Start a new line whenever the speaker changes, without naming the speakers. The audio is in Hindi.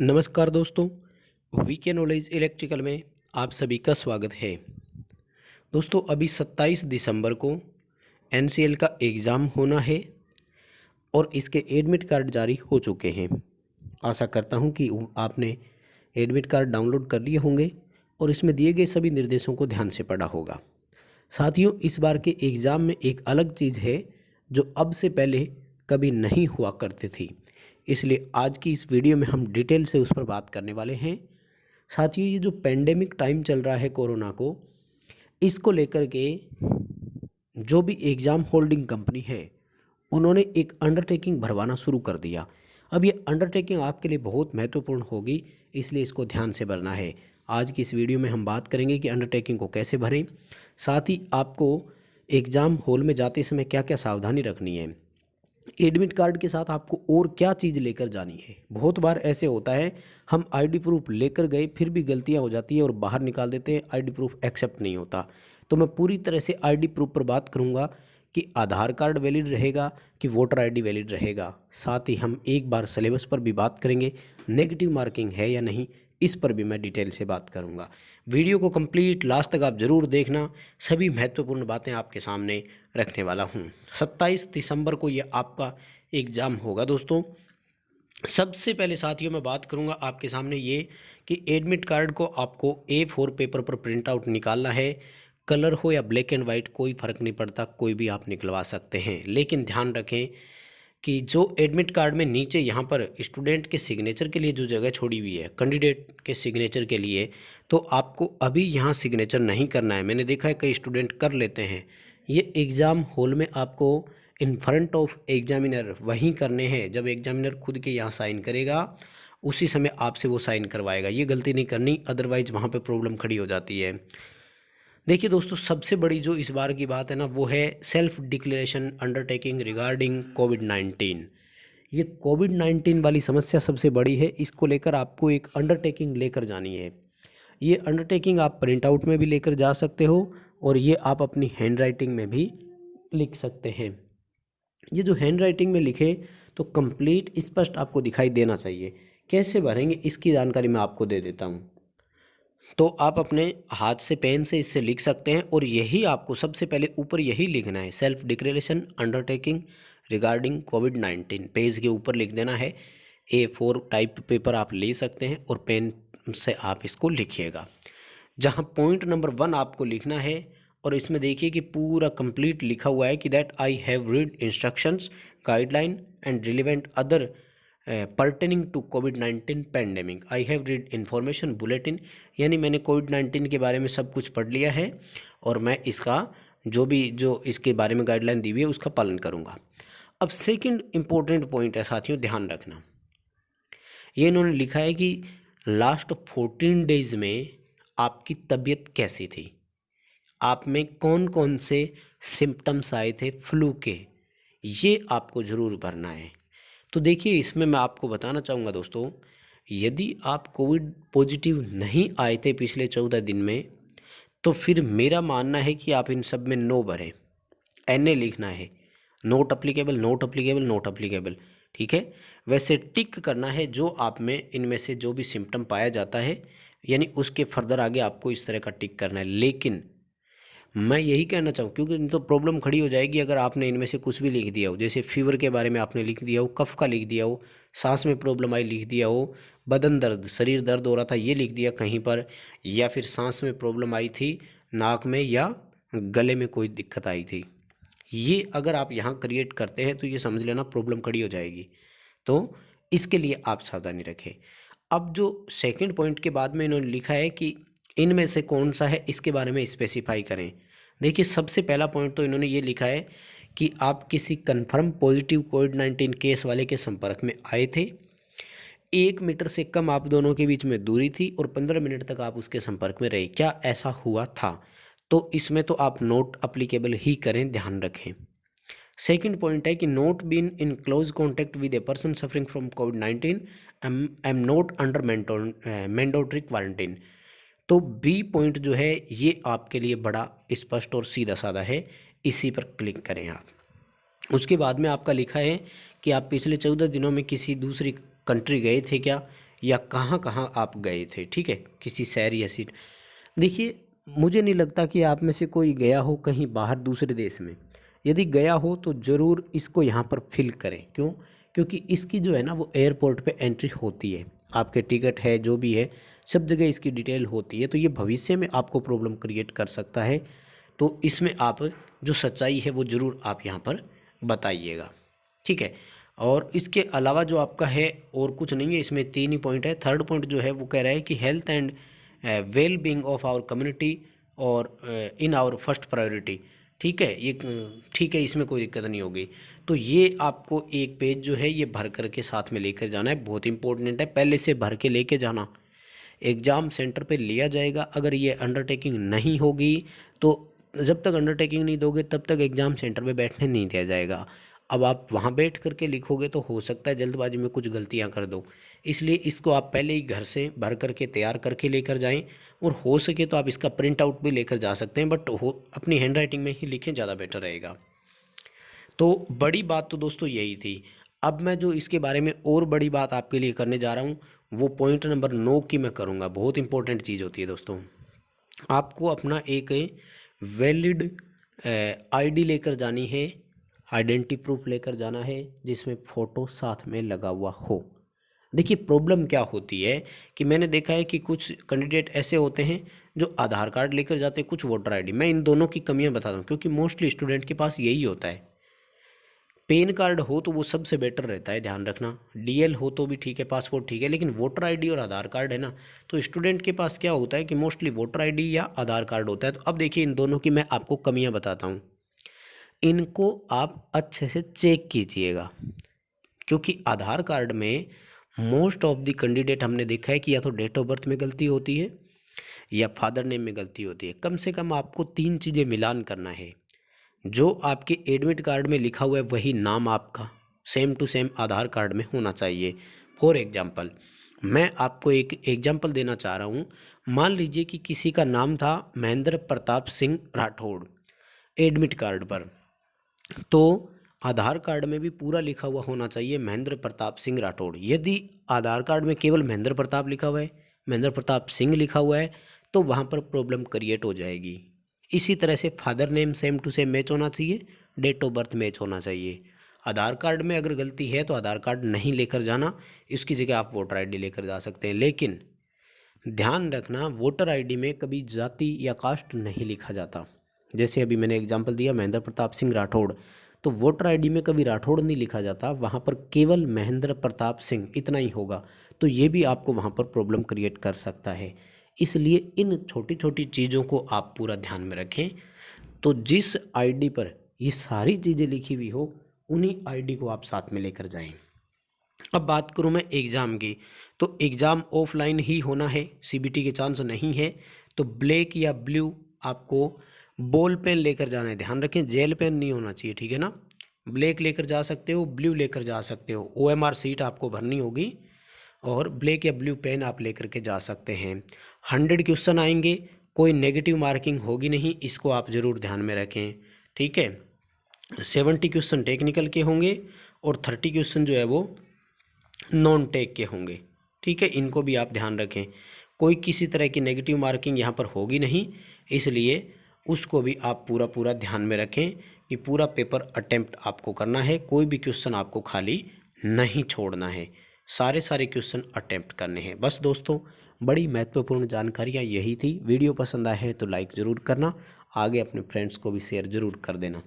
नमस्कार दोस्तों, वीके नॉलेज इलेक्ट्रिकल में आप सभी का स्वागत है। दोस्तों अभी 27 दिसंबर को एनसीएल का एग्ज़ाम होना है और इसके एडमिट कार्ड जारी हो चुके हैं। आशा करता हूं कि आपने एडमिट कार्ड डाउनलोड कर लिए होंगे और इसमें दिए गए सभी निर्देशों को ध्यान से पढ़ा होगा। साथियों, इस बार के एग्ज़ाम में एक अलग चीज़ है जो अब से पहले कभी नहीं हुआ करती थी, इसलिए आज की इस वीडियो में हम डिटेल से उस पर बात करने वाले हैं। साथियों, ये जो पेंडेमिक टाइम चल रहा है कोरोना को, इसको लेकर के जो भी एग्ज़ाम होल्डिंग कंपनी है उन्होंने एक अंडरटेकिंग भरवाना शुरू कर दिया। अब ये अंडरटेकिंग आपके लिए बहुत महत्वपूर्ण होगी, इसलिए इसको ध्यान से भरना है। आज की इस वीडियो में हम बात करेंगे कि अंडरटेकिंग को कैसे भरें, साथ ही आपको एग्ज़ाम हॉल में जाते समय क्या क्या सावधानी रखनी है, एडमिट कार्ड के साथ आपको और क्या चीज़ लेकर जानी है। बहुत बार ऐसे होता है, हम आईडी प्रूफ लेकर गए फिर भी गलतियां हो जाती है और बाहर निकाल देते हैं, आईडी प्रूफ एक्सेप्ट नहीं होता। तो मैं पूरी तरह से आईडी प्रूफ पर बात करूंगा कि आधार कार्ड वैलिड रहेगा कि वोटर आईडी वैलिड रहेगा। साथ ही हम एक बार सिलेबस पर भी बात करेंगे, नेगेटिव मार्किंग है या नहीं, इस पर भी मैं डिटेल से बात करूंगा। वीडियो को कंप्लीट लास्ट तक आप ज़रूर देखना, सभी महत्वपूर्ण बातें आपके सामने रखने वाला हूं। 27 दिसंबर को ये आपका एग्ज़ाम होगा। दोस्तों सबसे पहले साथियों मैं बात करूंगा आपके सामने ये कि एडमिट कार्ड को आपको A4 पेपर पर प्रिंट आउट निकालना है। कलर हो या ब्लैक एंड वाइट कोई फ़र्क नहीं पड़ता, कोई भी आप निकलवा सकते हैं। लेकिन ध्यान रखें कि जो एडमिट कार्ड में नीचे यहाँ पर स्टूडेंट के सिग्नेचर के लिए जो जगह छोड़ी हुई है, कैंडिडेट के सिग्नेचर के लिए, तो आपको अभी यहाँ सिग्नेचर नहीं करना है। मैंने देखा है कई स्टूडेंट कर लेते हैं। ये एग्ज़ाम हॉल में आपको इन फ्रंट ऑफ एग्जामिनर वहीं करने हैं, जब एग्जामिनर खुद के यहाँ साइन करेगा उसी समय आपसे वो साइन करवाएगा। ये गलती नहीं करनी, अदरवाइज़ वहाँ पे प्रॉब्लम खड़ी हो जाती है। देखिए दोस्तों, सबसे बड़ी जो इस बार की बात है ना, वो है सेल्फ डिक्लेरेशन अंडरटेकिंग रिगार्डिंग कोविड-19। ये कोविड-19 वाली समस्या सबसे बड़ी है, इसको लेकर आपको एक अंडरटेकिंग लेकर जानी है। ये अंडरटेकिंग आप प्रिंट आउट में भी लेकर जा सकते हो और ये आप अपनी हैंड राइटिंग में भी लिख सकते हैं। ये जो हैंड राइटिंग में लिखे तो कंप्लीट स्पष्ट आपको दिखाई देना चाहिए। कैसे भरेंगे इसकी जानकारी मैं आपको दे देता हूँ। तो आप अपने हाथ से पेन से इससे लिख सकते हैं और यही आपको सबसे पहले ऊपर यही लिखना है, सेल्फ डिक्लेरेशन अंडरटेकिंग रिगार्डिंग कोविड-19। पेज के ऊपर लिख देना है। A4 टाइप पेपर आप ले सकते हैं और पेन से आप इसको लिखिएगा। जहां पॉइंट नंबर 1 आपको लिखना है और इसमें देखिए कि पूरा कंप्लीट लिखा हुआ है कि that I have read instructions guideline and relevant other pertaining to कोविड-19 pandemic. I have read information bulletin, यानी मैंने कोविड-19 के बारे में सब कुछ पढ़ लिया है और मैं इसका जो इसके बारे में गाइडलाइन दी हुई है उसका पालन करूँगा। अब सेकंड इम्पोर्टेंट पॉइंट है साथियों, ध्यान रखना। ये इन्होंने लिखा है कि लास्ट 14 डेज में आपकी तबीयत कैसी थी, आप में कौन कौन से सिम्टम्स आए थे फ्लू के, ये आपको ज़रूर भरना है। तो देखिए, इसमें मैं आपको बताना चाहूँगा दोस्तों, यदि आप कोविड पॉजिटिव नहीं आए थे पिछले 14 दिन में, तो फिर मेरा मानना है कि आप इन सब में नो भरें। NA लिखना है, note applicable, note applicable, note applicable. ठीक है, वैसे टिक करना है जो आप में इनमें से जो भी सिम्टम पाया जाता है, यानी उसके फर्दर आगे आपको इस तरह का टिक करना है। लेकिन मैं यही कहना चाहूँ, क्योंकि नहीं तो प्रॉब्लम खड़ी हो जाएगी अगर आपने इनमें से कुछ भी लिख दिया हो। जैसे फीवर के बारे में आपने लिख दिया हो, कफ का लिख दिया हो, सांस में प्रॉब्लम आई लिख दिया हो, बदन दर्द, शरीर दर्द हो रहा था ये लिख दिया कहीं पर, या फिर सांस में प्रॉब्लम आई थी, नाक में या गले में कोई दिक्कत आई थी, ये अगर आप यहाँ क्रिएट करते हैं तो ये समझ लेना प्रॉब्लम खड़ी हो जाएगी। तो इसके लिए आप सावधानी रखें। अब जो सेकंड पॉइंट के बाद में इन्होंने लिखा है कि इनमें से कौन सा है, इसके बारे में स्पेसिफाई करें। देखिए, सबसे पहला पॉइंट तो इन्होंने ये लिखा है कि आप किसी कंफर्म पॉजिटिव कोविड-19 केस वाले के संपर्क में आए थे, 1 मीटर से कम आप दोनों के बीच में दूरी थी और 15 मिनट तक आप उसके संपर्क में रहे, क्या ऐसा हुआ था? तो इसमें तो आप नोट अप्लीकेबल ही करें, ध्यान रखें। सेकंड पॉइंट है कि not been in close contact with a person suffering from कोविड-19 am not under mandatory quarantine. तो बी पॉइंट जो है ये आपके लिए बड़ा स्पष्ट और सीधा साधा है, इसी पर क्लिक करें आप। उसके बाद में आपका लिखा है कि आप पिछले 14 दिनों में किसी दूसरी कंट्री गए थे क्या, या कहाँ कहाँ आप गए थे, ठीक है, किसी शहर या सिटी। देखिए, मुझे नहीं लगता कि आप में से कोई गया हो कहीं बाहर दूसरे देश में। यदि गया हो तो ज़रूर इसको यहाँ पर फिल करें। क्यों? क्योंकि इसकी जो है ना वो एयरपोर्ट पे एंट्री होती है, आपके टिकट है जो भी है सब जगह इसकी डिटेल होती है। तो ये भविष्य में आपको प्रॉब्लम क्रिएट कर सकता है। तो इसमें आप जो सच्चाई है वो ज़रूर आप यहाँ पर बताइएगा, ठीक है। और इसके अलावा जो आपका है और कुछ नहीं है, इसमें 3 ही पॉइंट है। थर्ड पॉइंट जो है वो कह रहा है कि health and well being of our community और इन आवर फर्स्ट प्रायोरिटी, ठीक है। ये ठीक है, इसमें कोई दिक्कत नहीं होगी। तो ये आपको एक पेज जो है ये भर करके साथ में लेकर जाना है, बहुत इंपॉर्टेंट है। पहले से भर के लेके जाना, एग्ज़ाम सेंटर पे लिया जाएगा। अगर ये अंडरटेकिंग नहीं होगी तो जब तक अंडरटेकिंग नहीं दोगे तब तक एग्ज़ाम सेंटर पे बैठने नहीं दिया जाएगा। अब आप वहाँ बैठ करके लिखोगे तो हो सकता है जल्दबाजी में कुछ गलतियाँ कर दो, इसलिए इसको आप पहले ही घर से भर करके तैयार करके लेकर जाएं। और हो सके तो आप इसका प्रिंट आउट भी लेकर जा सकते हैं, बट हो अपनी हैंड राइटिंग में ही लिखें, ज़्यादा बेटर रहेगा। तो बड़ी बात तो दोस्तों यही थी। अब मैं जो इसके बारे में और बड़ी बात आपके लिए करने जा रहा हूँ वो पॉइंट नंबर 9 की मैं करूँगा। बहुत इंपॉर्टेंट चीज़ होती है दोस्तों। आपको अपना एक वैलिड आईडी लेकर जानी है, आइडेंटिटी प्रूफ लेकर जाना है जिसमें फ़ोटो साथ में लगा हुआ हो। देखिए, प्रॉब्लम क्या होती है कि मैंने देखा है कि कुछ कैंडिडेट ऐसे होते हैं जो आधार कार्ड लेकर जाते हैं, कुछ वोटर आईडी। मैं इन दोनों की कमियां बताता हूँ क्योंकि मोस्टली स्टूडेंट के पास यही होता है। पैन कार्ड हो तो वो सबसे बेटर रहता है, ध्यान रखना। डीएल हो तो भी ठीक है, पासपोर्ट ठीक है, लेकिन वोटर आईडी और आधार कार्ड है ना, तो स्टूडेंट के पास क्या होता है कि मोस्टली वोटर आईडी या आधार कार्ड होता है। तो अब देखिए, इन दोनों की मैं आपको कमियां बताता हूँ। इनको आप अच्छे से चेक कीजिएगा, क्योंकि आधार कार्ड में मोस्ट ऑफ द कैंडिडेट हमने देखा है कि या तो डेट ऑफ बर्थ में गलती होती है या फादर नेम में गलती होती है। कम से कम आपको 3 चीज़ें मिलान करना है। जो आपके एडमिट कार्ड में लिखा हुआ है वही नाम आपका same to same Aadhaar card में होना चाहिए। फॉर एग्जांपल, मैं आपको एक एग्जांपल देना चाह रहा हूँ। मान लीजिए कि किसी का नाम था महेंद्र प्रताप सिंह राठौड़ एडमिट कार्ड पर, तो आधार कार्ड में भी पूरा लिखा हुआ होना चाहिए महेंद्र प्रताप सिंह राठौड़। यदि आधार कार्ड में केवल महेंद्र प्रताप लिखा हुआ है, महेंद्र प्रताप सिंह लिखा हुआ है, तो वहाँ पर प्रॉब्लम क्रिएट हो जाएगी। इसी तरह से father name same to same match होना चाहिए, डेट ऑफ बर्थ मैच होना चाहिए। आधार कार्ड में अगर गलती है तो आधार कार्ड नहीं लेकर जाना, इसकी जगह आप वोटर आईडी लेकर जा सकते हैं। लेकिन ध्यान रखना, वोटर आईडी में कभी जाति या कास्ट नहीं लिखा जाता। जैसे अभी मैंने एग्जांपल दिया महेंद्र प्रताप सिंह राठौड़, तो वोटर आईडी में कभी राठौड़ नहीं लिखा जाता, वहाँ पर केवल महेंद्र प्रताप सिंह इतना ही होगा। तो ये भी आपको वहाँ पर प्रॉब्लम क्रिएट कर सकता है। इसलिए इन छोटी छोटी चीज़ों को आप पूरा ध्यान में रखें। तो जिस आईडी पर ये सारी चीज़ें लिखी हुई हो उन्हीं आईडी को आप साथ में लेकर जाएं। अब बात करूं मैं एग्ज़ाम की, तो एग्ज़ाम ऑफलाइन ही होना है, सीबीटी के चांस नहीं है। तो ब्लैक या ब्लू आपको बॉल पेन लेकर जाना है, ध्यान रखें जेल पेन नहीं होना चाहिए, ठीक है ना। ब्लैक लेकर जा सकते हो, ब्लू लेकर जा सकते हो, ओएमआर सीट आपको भरनी होगी और ब्लैक या ब्लू पेन आप लेकर के जा सकते हैं। 100 क्वेश्चन आएंगे, कोई नेगेटिव मार्किंग होगी नहीं, इसको आप ज़रूर ध्यान में रखें, ठीक है। 70 क्वेश्चन टेक्निकल के होंगे और 30 क्वेश्चन जो है वो नॉन टेक के होंगे, ठीक है। इनको भी आप ध्यान रखें, कोई किसी तरह की नेगेटिव मार्किंग यहाँ पर होगी नहीं, इसलिए उसको भी आप पूरा पूरा ध्यान में रखें कि पूरा पेपर अटेम्प्ट आपको करना है, कोई भी क्वेश्चन आपको खाली नहीं छोड़ना है, सारे क्वेश्चन अटेम्प्ट करने हैं। बस दोस्तों, बड़ी महत्वपूर्ण जानकारियाँ यही थी। वीडियो पसंद आए है तो लाइक ज़रूर करना, आगे अपने फ्रेंड्स को भी शेयर ज़रूर कर देना।